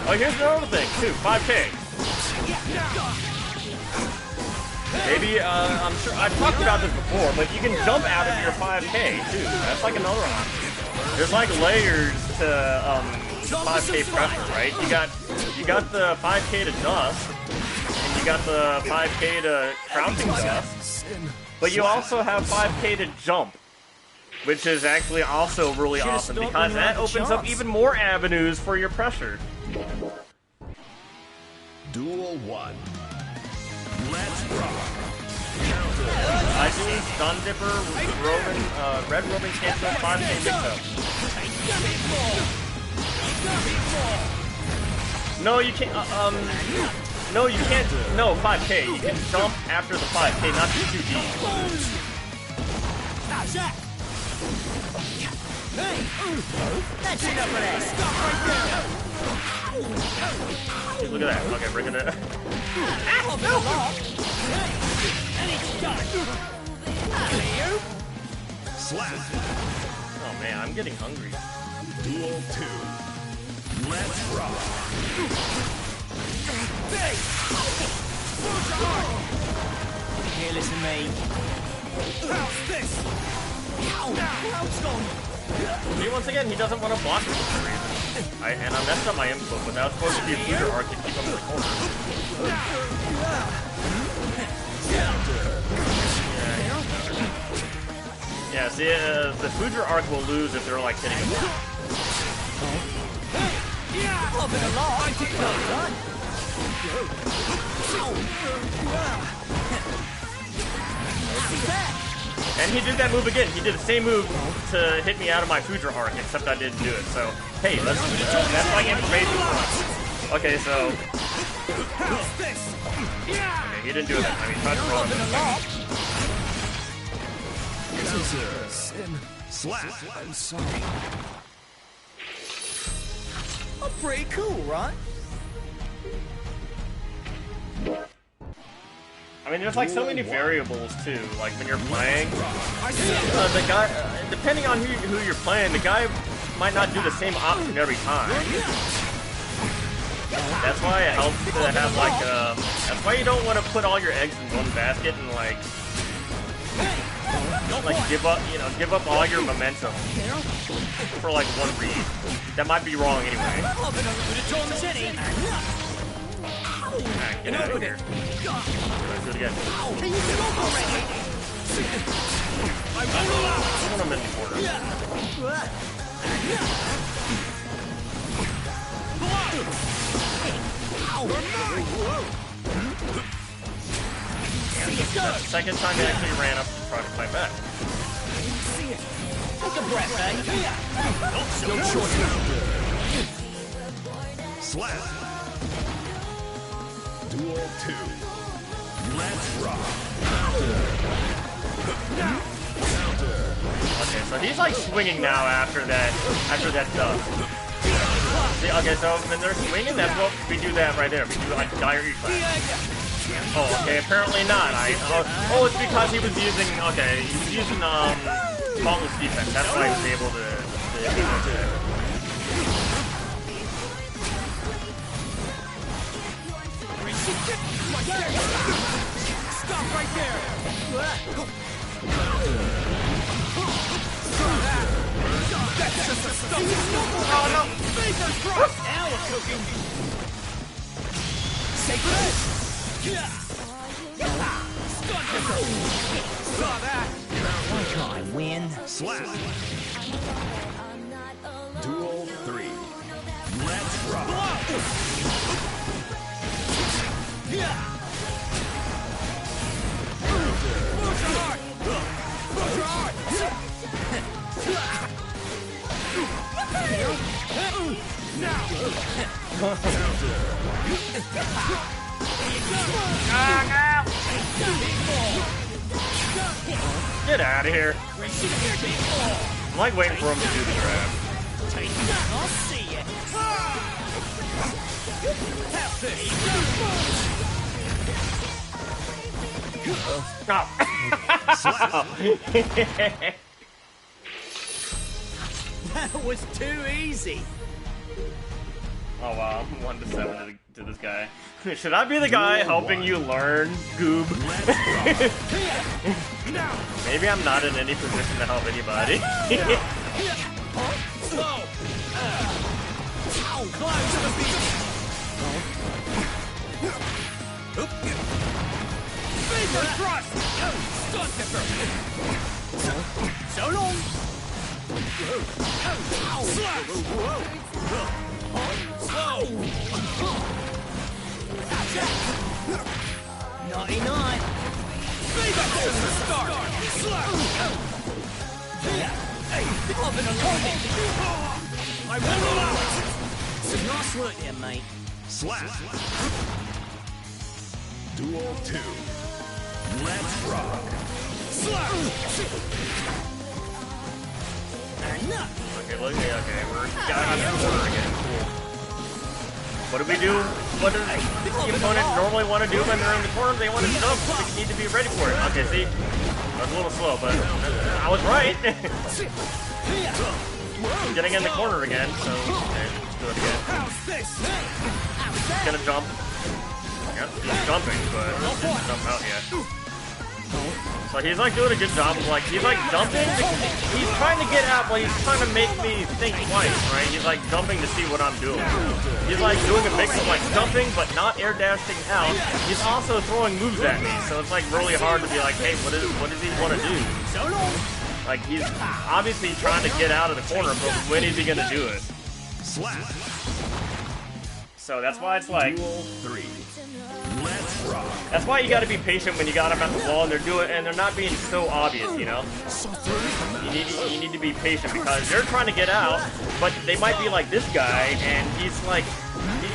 Oh, here's another thing, too. 5K. Maybe, I'm sure, I've talked about this before, but you can jump out of your 5K, too. That's like another option. There's like layers to, 5K pressure, right? You got the 5K to dust, and you got the 5K to crouching dust, but you also have 5K to jump, which is actually also really awesome because that opens up even more avenues for your pressure. Duel 1. Let's rock. I do Stun Dipper, Roman, Red Roman Cancel, 5K mix-up. No, you can't, no, you can't, no, 5K. You can jump after the 5K, not the 2D. That's enough of that. Stop right there. Dude, look at that. Okay, bring it in. Slap. Oh man, I'm getting hungry. Duel 2. Let's rock. Here, listen, mate. How's this? How's gone? See, once again, he doesn't want to block me for some reason. And I messed up my input, but that was supposed to be a future arc to keep him in the corner. Yeah, see, the Future arc will lose if they're like hitting him. And he did that move again. He did the same move to hit me out of my Future arc, except I didn't do it. So, hey, that's like information for us. Okay, so... Okay, he didn't do that. I mean, he tried to roll him. Scissors. Slap. I'm sorry. Oh, pretty cool, right? I mean, there's like so many variables too. Like when you're playing, the guy, depending on who you're playing, the guy might not do the same option every time. That's why it helps to have like, that's why you don't want to put all your eggs in one basket and like give up, you know, give up all your momentum for like one read. That might be wrong anyway. Alright, get out of here. Let's do it again. Someone I'm in the corner. That's the second time he actually ran up to try to fight back. Take a breath, eh? No choice. Slap. Duel 2. Let's rock. Okay, so he's like swinging now after that stuff. See, okay, so when they're swinging, that's what we do that right there. We do like dire E-clap. Oh, okay, apparently not. Oh, it's because he was using, okay, he was using, faultless defense. That's why he was able to Stop right there! That's just a stop! Oh no! Fingers crossed! Now we're cooking! Sacred! Saw that! Why can't I win? Slap. Duel 3. Let's rock. Get out of here. I'm like waiting for him to do the grab. I'll see it. Have this. Oh. That was too easy. Oh wow, I'm 1-7 to this guy. Should I be the guy helping you learn, goob? Maybe I'm not in any position to help anybody. Slow. Climb to the beat. Finger thrust. Stun dipper. So long. Slap. Slow. 99. I won't allow it! Nice work there, mate. Slap. Duel 2. Let's rock. Slap! Enough. Okay, look, okay, we're got out of order again. Cool. What do we do? What does the opponent normally want to do when they're in the corner? They want to jump. We need to be ready for it. Okay, see? I was a little slow, but I was right. Getting in the corner again, so okay, let's do it again. He's gonna jump. Yep, he's jumping, but he doesn't jump out yet. So he's like doing a good job of like, he's like jumping, he's trying to get out, but he's trying to make me think twice, right? He's like jumping to see what I'm doing. He's like doing a mix of like jumping, but not air dashing out. He's also throwing moves at me, so it's like really hard to be like, hey, what does he want to do? Like, he's obviously trying to get out of the corner, but when is he gonna do it? Slap. So that's why it's like, Duel 3. Let's rock. that's why you gotta be patient when you got them at the wall and they're not being so obvious, you know? You need to be patient because they're trying to get out, but they might be like this guy, and he's like,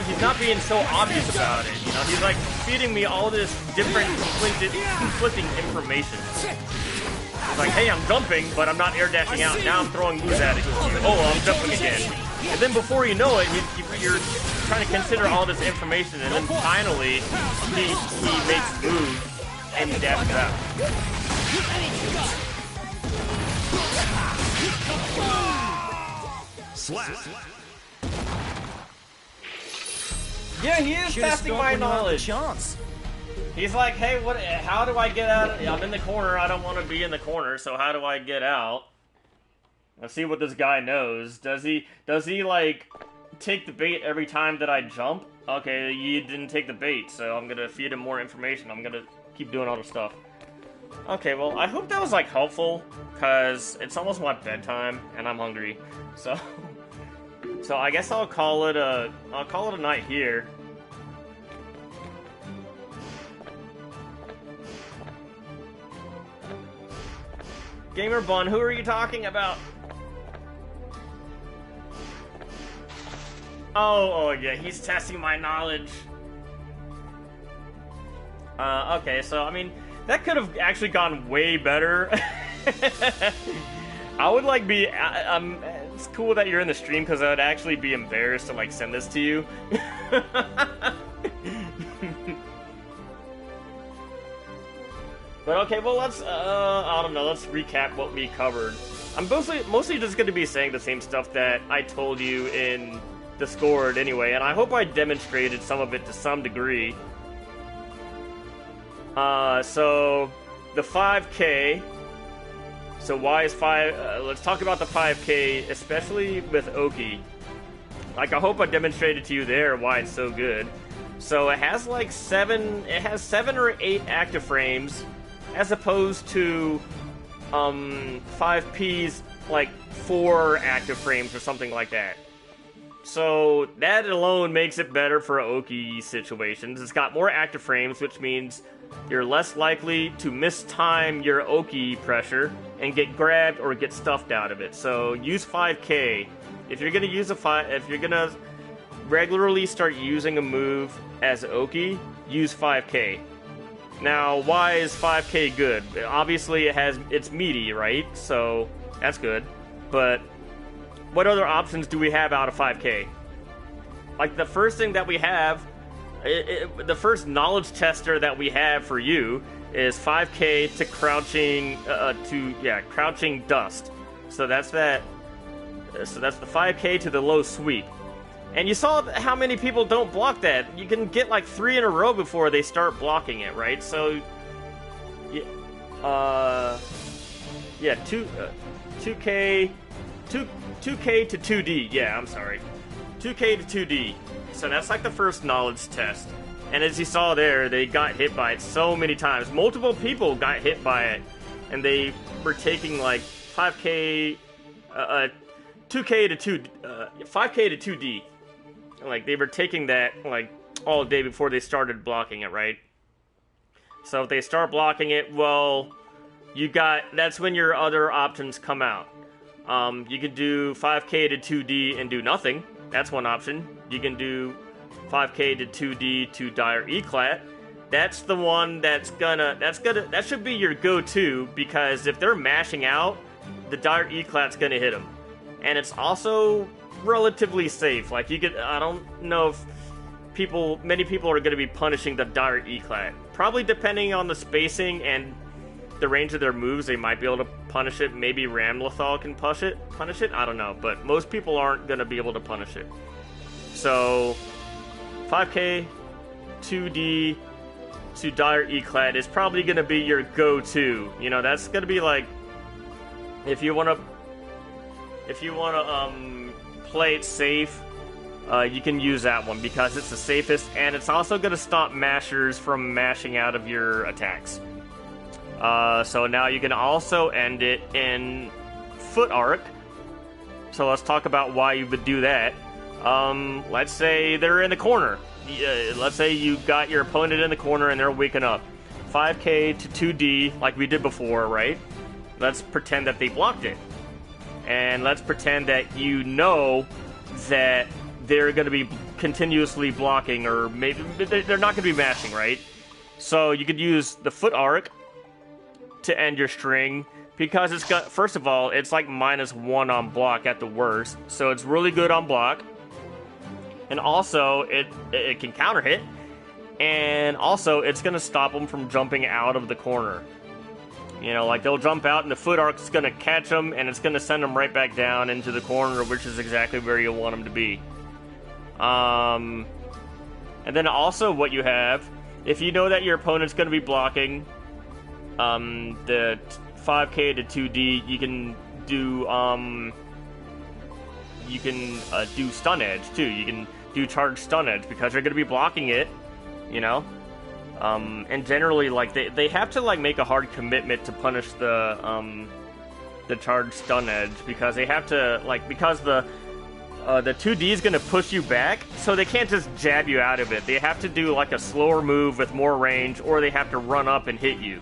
he's not being so obvious about it, you know? He's like feeding me all this different conflicting information. It's like, hey, I'm jumping, but I'm not air dashing out. Now I'm throwing moves at it. Oh, I'm jumping again. And then before you know it, you're trying to consider all this information, and then finally, he makes moves, and he dashes out. Slap. Yeah, he is Should've testing stopped my when you had the knowledge. chance. He's like, hey, how do I get out? I'm in the corner. I don't want to be in the corner, so how do I get out? Let's see what this guy knows. Does he like take the bait every time that I jump? Okay, you didn't take the bait, so I'm gonna feed him more information. I'm gonna keep doing all the stuff. Okay, well, I hope that was like helpful, cause it's almost my bedtime and I'm hungry. So I guess I'll call it a night here. Gamer Bun, who are you talking about? Oh yeah, he's testing my knowledge. Okay, so I mean, that could have actually gone way better. I would like be, it's cool that you're in the stream because I would actually be embarrassed to like send this to you. But okay, well let's, I don't know, let's recap what we covered. I'm mostly just going to be saying the same stuff that I told you in Discord anyway, and I hope I demonstrated some of it to some degree. So, the 5K, so why is let's talk about the 5K, especially with Oki. Like, I hope I demonstrated to you there why it's so good. So it has like 7 or 8 active frames, as opposed to 5P's like 4 active frames or something like that. So that alone makes it better for Oki situations. It's got more active frames, which means you're less likely to mistime your Oki pressure and get grabbed or get stuffed out of it. So use 5K. If you're gonna use if you're gonna regularly start using a move as Oki, use 5K. Now, why is 5K good? Obviously, it's meaty, right? So that's good. But what other options do we have out of 5K? Like the first thing that we have, the first knowledge tester that we have for you is 5K to crouching dust. So that's that. So that's the 5K to the low sweep. And you saw how many people don't block that. You can get like 3 in a row before they start blocking it, right? So, yeah, 2K to 2D. Yeah, I'm sorry, 2K to 2D. So that's like the first knowledge test. And as you saw there, they got hit by it so many times. Multiple people got hit by it, and they were taking like 5K, 2K to 5K to 2D. Like, they were taking that, like, all day before they started blocking it, right? So if they start blocking it, well, that's when your other options come out. You can do 5k to 2D and do nothing. That's one option. You can do 5k to 2D to dire eclat. That's the one that should be your go-to, because if they're mashing out, the dire eclat's gonna hit them. And it's also relatively safe. Like, I don't know if many people are gonna be punishing the dire eclat. Probably depending on the spacing and the range of their moves, they might be able to punish it. Maybe Ramlethal can punish it, I don't know. But most people aren't gonna be able to punish it. So, 5k, 2D, to dire eclat is probably going to be your go-to. You know, that's going to be like, if you want to play it safe, you can use that one because it's the safest, and it's also going to stop mashers from mashing out of your attacks. So now you can also end it in foot arc. So let's talk about why you would do that. Let's say they're in the corner. Let's say you got your opponent in the corner and they're waking up. 5k to 2D, like we did before, right? Let's pretend that they blocked it. And let's pretend that you know that they're going to be continuously blocking, or maybe they're not going to be mashing, right? So you could use the foot arc to end your string, because it's got, first of all, it's like -1 on block at the worst, so it's really good on block. And also, it can counter hit, and also it's going to stop them from jumping out of the corner. You know, like, they'll jump out and the foot arc's going to catch them, and it's going to send them right back down into the corner, which is exactly where you want them to be. And then also what you have, if you know that your opponent's going to be blocking the 5k to 2D, you can do stun edge too. You can do charge stun edge because they're going to be blocking it, you know. And generally, like, they have to, like, make a hard commitment to punish the charge stun edge, because they have to, like, because the 2D is going to push you back, so they can't just jab you out of it. They have to do, like, a slower move with more range, or they have to run up and hit you.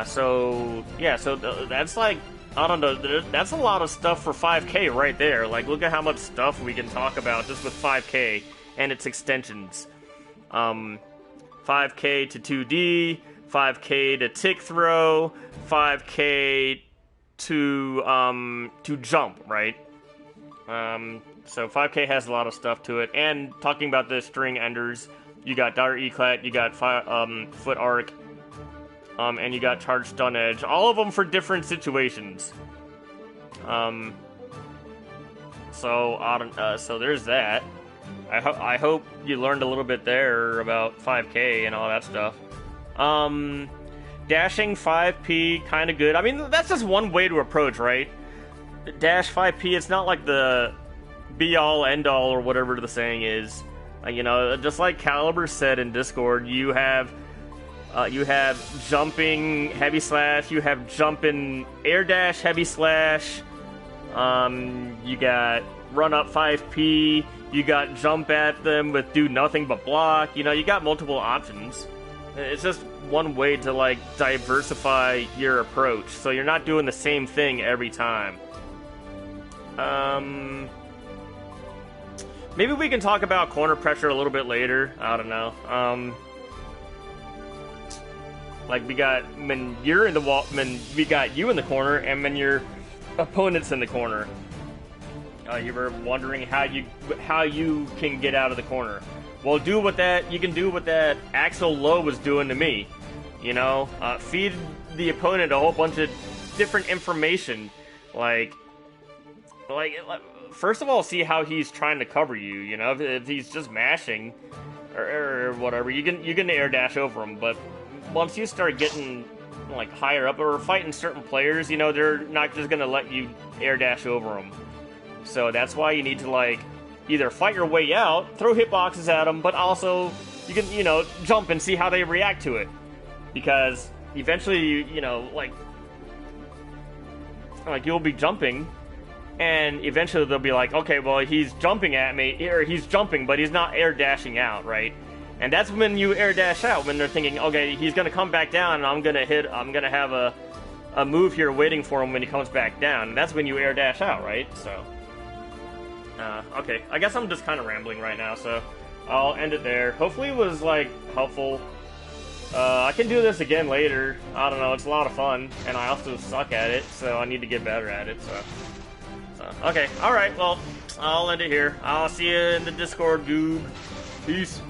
So that's, like, I don't know, that's a lot of stuff for 5k right there. Like, look at how much stuff we can talk about just with 5k and its extensions. 5k to 2D, 5k to tick throw, 5k to jump, right? So 5k has a lot of stuff to it. And talking about the string enders, you got dire eclat, you got foot arc, and you got charge stun edge. All of them for different situations. So there's that. I hope you learned a little bit there about 5k and all that stuff. Dashing 5p, kind of good. I mean, that's just one way to approach, right? Dash 5p, it's not like the be-all, end-all, or whatever the saying is. You know, just like Caliber said in Discord, you have jumping heavy slash, you have jumping air dash heavy slash, you got run up 5p, you got jump at them with do nothing but block. You know, you got multiple options. It's just one way to, like, diversify your approach, so you're not doing the same thing every time. Maybe we can talk about corner pressure a little bit later. I don't know. Like, we got when you're in the wall, when we got you in the corner, and when your opponent's in the corner. You were wondering how you can get out of the corner. Well, you can do what that Axel Low was doing to me. You know, feed the opponent a whole bunch of different information. Like, first of all, see how he's trying to cover you. You know, if he's just mashing or whatever, you can air dash over him. But once you start getting, like, higher up or fighting certain players, you know, they're not just gonna let you air dash over them. So that's why you need to, like, either fight your way out, throw hitboxes at them, but also you can, you know, jump and see how they react to it. Because eventually, you know, like you'll be jumping, and eventually they'll be like, okay, well, he's jumping at me, or he's jumping, but he's not air dashing out, right? And that's when you air dash out, when they're thinking, okay, he's gonna come back down, and I'm gonna have a move here waiting for him when he comes back down. And that's when you air dash out, right? So, okay, I guess I'm just kind of rambling right now, so I'll end it there. Hopefully it was, like, helpful. I can do this again later. I don't know, it's a lot of fun, and I also suck at it, so I need to get better at it, so okay, alright, well, I'll end it here. I'll see you in the Discord, goob. Peace.